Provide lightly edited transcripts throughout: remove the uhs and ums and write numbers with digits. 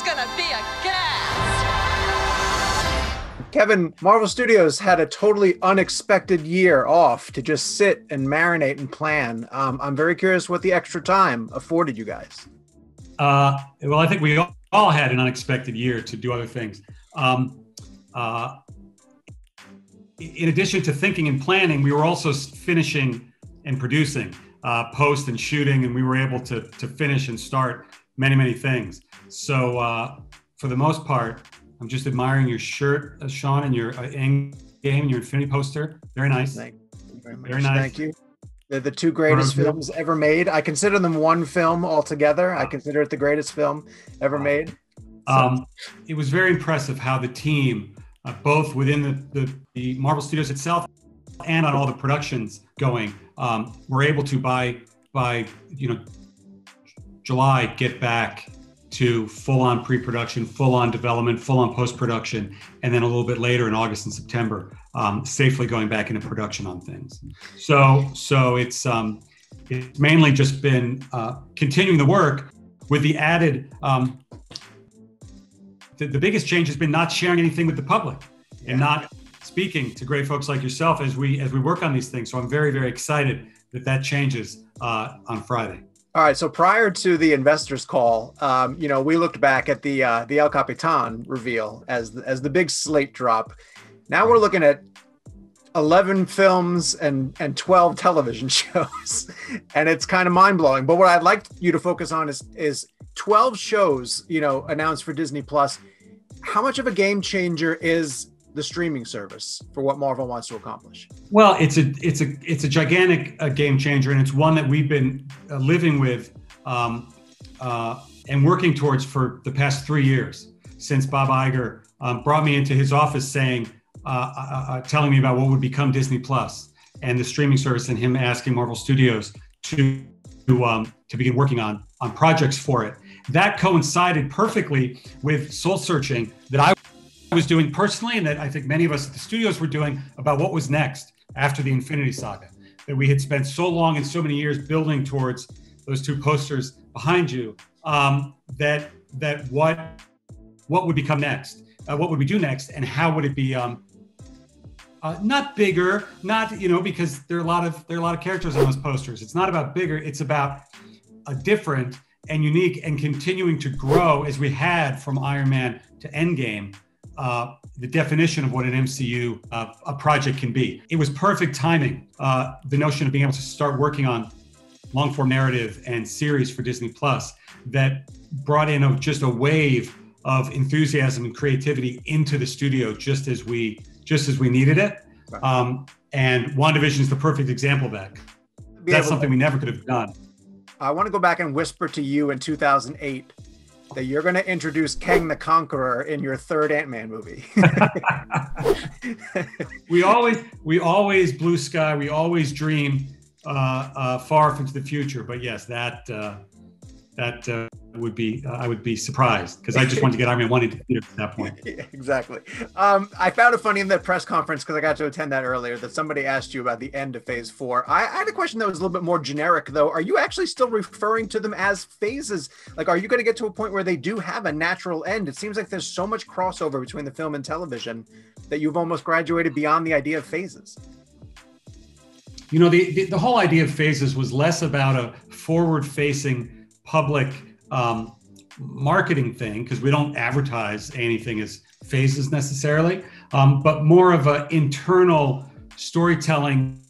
is gonna be a gas. Kevin, Marvel Studios had a totally unexpected year off to just sit and marinate and plan. I'm very curious what the extra time afforded you guys. Well, I think we all had an unexpected year to do other things. In addition to thinking and planning, we were also finishing and producing, post and shooting, and we were able to finish and start many, many things. So for the most part, I'm just admiring your shirt, Sean, and your Endgame and your Infinity poster. Very nice. Thank you very much. Very nice. Thank you. They're the two greatest films ever made. I consider them one film altogether. I consider it the greatest film ever made. So. It was very impressive how the team, both within the Marvel Studios itself and on all the productions going, were able to by July get back to full-on pre-production, full-on development, full-on post-production, and then a little bit later in August and September, safely going back into production on things. So it's mainly just been continuing the work with the added. The biggest change has been not sharing anything with the public and not speaking to great folks like yourself as we work on these things. So I'm very, very excited that changes on Friday. All right. So prior to the investors call, we looked back at the El Capitan reveal as the big slate drop. Now we're looking at 11 films and 12 television shows, and it's kind of mind blowing. But what I'd like you to focus on is 12 shows, announced for Disney Plus. How much of a game changer is the streaming service for what Marvel wants to accomplish? Well, it's a gigantic game changer, and it's one that we've been living with and working towards for the past 3 years since Bob Iger brought me into his office saying, telling me about what would become Disney Plus and the streaming service, and him asking Marvel Studios to begin working on projects for it. That coincided perfectly with soul searching that I was doing personally, and that I think many of us at the studios were doing about what was next after the Infinity Saga, that we had spent so long and so many years building towards those two posters behind you, that what would become next, what would we do next, and how would it be not bigger, not because there are a lot of characters on those posters. It's not about bigger, it's about a different and unique and continuing to grow as we had from Iron Man to Endgame. The definition of what an MCU a project can be. It was perfect timing. The notion of being able to start working on long form narrative and series for Disney Plus that brought in just a wave of enthusiasm and creativity into the studio just as we needed it. Right. And WandaVision is the perfect example of that. That's something we never could have done. I want to go back and whisper to you in 2008 that you're going to introduce Kang the Conqueror in your third Ant-Man movie. we always blue sky. We always dream far into the future. But yes, that would be I would be surprised because I just wanted to get Iron Man 1 into theater at that point. Yeah, exactly. I found it funny in the press conference, because I got to attend that earlier, that somebody asked you about the end of Phase 4. I had a question that was a little bit more generic, though. Are you actually still referring to them as phases? Like, are you going to get to a point where they do have a natural end? It seems like there's so much crossover between the film and television that you've almost graduated beyond the idea of phases. The whole idea of phases was less about a forward-facing public marketing thing, because we don't advertise anything as phases necessarily, but more of an internal storytelling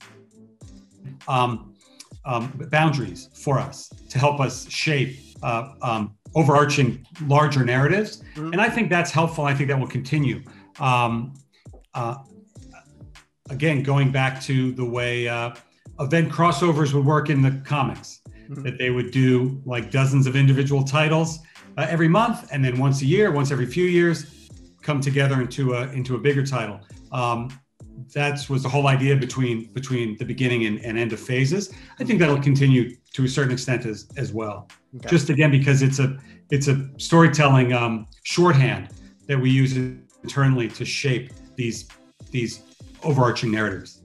boundaries for us to help us shape overarching larger narratives. Mm-hmm. And I think that's helpful. I think that will continue. Again, going back to the way event crossovers would work in the comics, that they would do like dozens of individual titles every month, and then once a year, once every few years, come together into a bigger title. That was the whole idea between the beginning and end of phases. I think that'll continue to a certain extent as well. Okay. Just again because it's a storytelling shorthand that we use internally to shape these overarching narratives.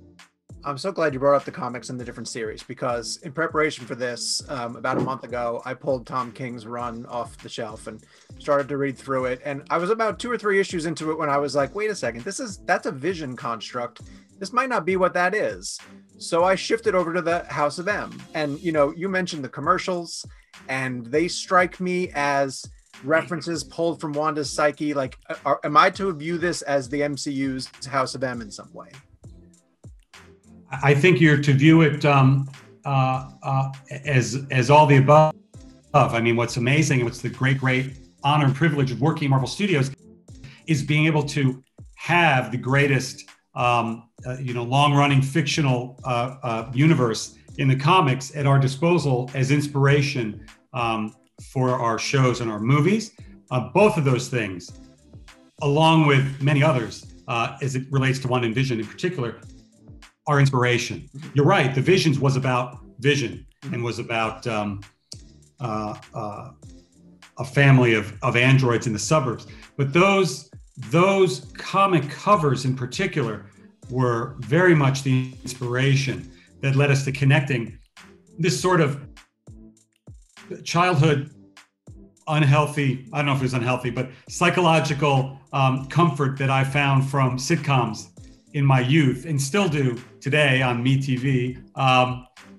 I'm so glad you brought up the comics and the different series, because in preparation for this, about a month ago, I pulled Tom King's run off the shelf and started to read through it. And I was about 2 or 3 issues into it when I was like, wait a second, that's a Vision construct. This might not be what that is. So I shifted over to the House of M. And, you mentioned the commercials, and they strike me as references pulled from Wanda's psyche. Like, am I to view this as the MCU's House of M in some way? I think you're to view it as all the above. I mean, what's amazing and what's the great honor and privilege of working at Marvel Studios is being able to have the greatest, long-running fictional universe in the comics at our disposal as inspiration for our shows and our movies. Both of those things, along with many others, as it relates to Wanda and Vision in particular, our inspiration. You're right. The Visions was about Vision and was about a family of androids in the suburbs. But those comic covers in particular were very much the inspiration that led us to connecting this sort of childhood unhealthy, I don't know if it was unhealthy, but psychological comfort that I found from sitcoms in my youth, and still do today on MeTV,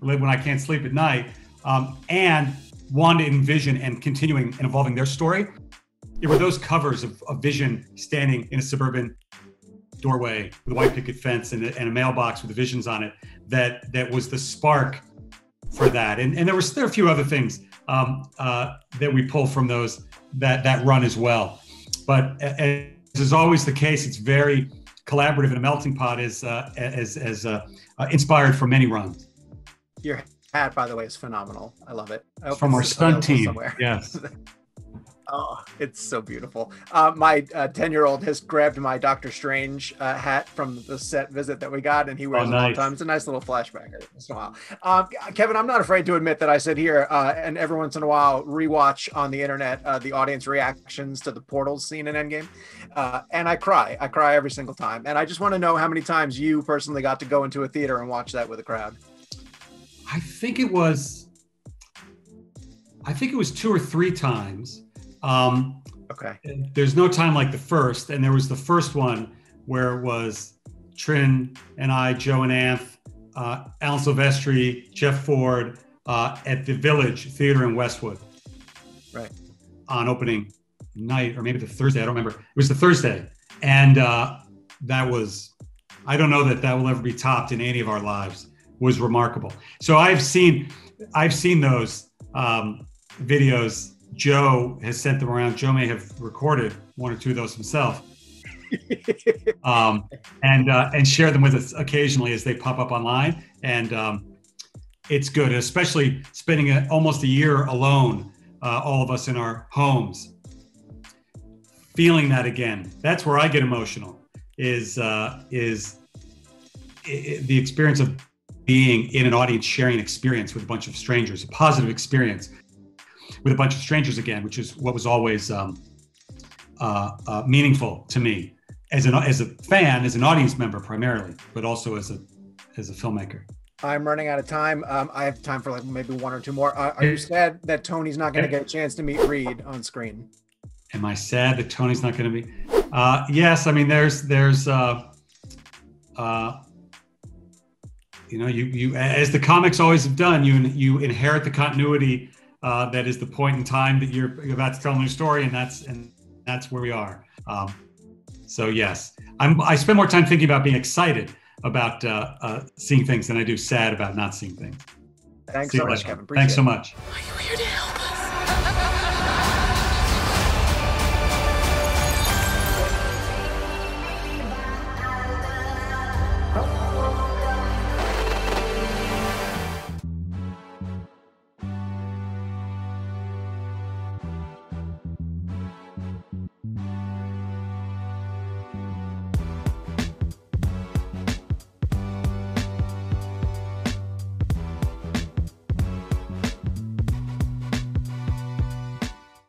when I can't sleep at night, and Wanda and Vision and continuing and evolving their story. It were those covers of Vision standing in a suburban doorway with a white picket fence and a mailbox with the Visions on it that was the spark for that. And there are a few other things that we pull from that run as well. But as is always the case, it's very collaborative, and a melting pot is inspired from many runs. Your hat, by the way, is phenomenal. I love it. From our stunt team. Somewhere. Yes. Oh, it's so beautiful. My 10-year-old has grabbed my Doctor Strange hat from the set visit that we got, and he wears it all the time. It's a nice little flashback every once in a while. Kevin, I'm not afraid to admit that I sit here and every once in a while rewatch on the internet the audience reactions to the Portals scene in Endgame, and I cry. I cry every single time. And I just want to know how many times you personally got to go into a theater and watch that with a crowd. I think it was 2 or 3 times. Okay. There's no time like the first, and there was the first one where it was Trin and I, Joe and Anth, Alan Silvestri, Jeff Ford at the Village Theater in Westwood. Right. On opening night, or maybe the Thursday, I don't remember. It was the Thursday, and that was, I don't know that will ever be topped in any of our lives. Was remarkable. So I've seen those videos. Joe has sent them around. Joe may have recorded 1 or 2 of those himself, and share them with us occasionally as they pop up online. And it's good, especially spending almost a year alone, all of us in our homes, feeling that again. That's where I get emotional. Is the experience of being in an audience, sharing an experience with a bunch of strangers, a positive experience with a bunch of strangers again, which is what was always meaningful to me as a fan, as an audience member primarily, but also as a filmmaker. I'm running out of time. I have time for like maybe 1 or 2 more. Are you sad that Tony's not going to get a chance to meet Reed on screen? Am I sad that Tony's not going to be? Yes. I mean, there's you as the comics always have done, you inherit the continuity that is the point in time that you're about to tell a new story, and that's where we are. So yes, I spend more time thinking about being excited about seeing things than I do sad about not seeing things. Thanks so much, Kevin. Thanks so much. Are you here to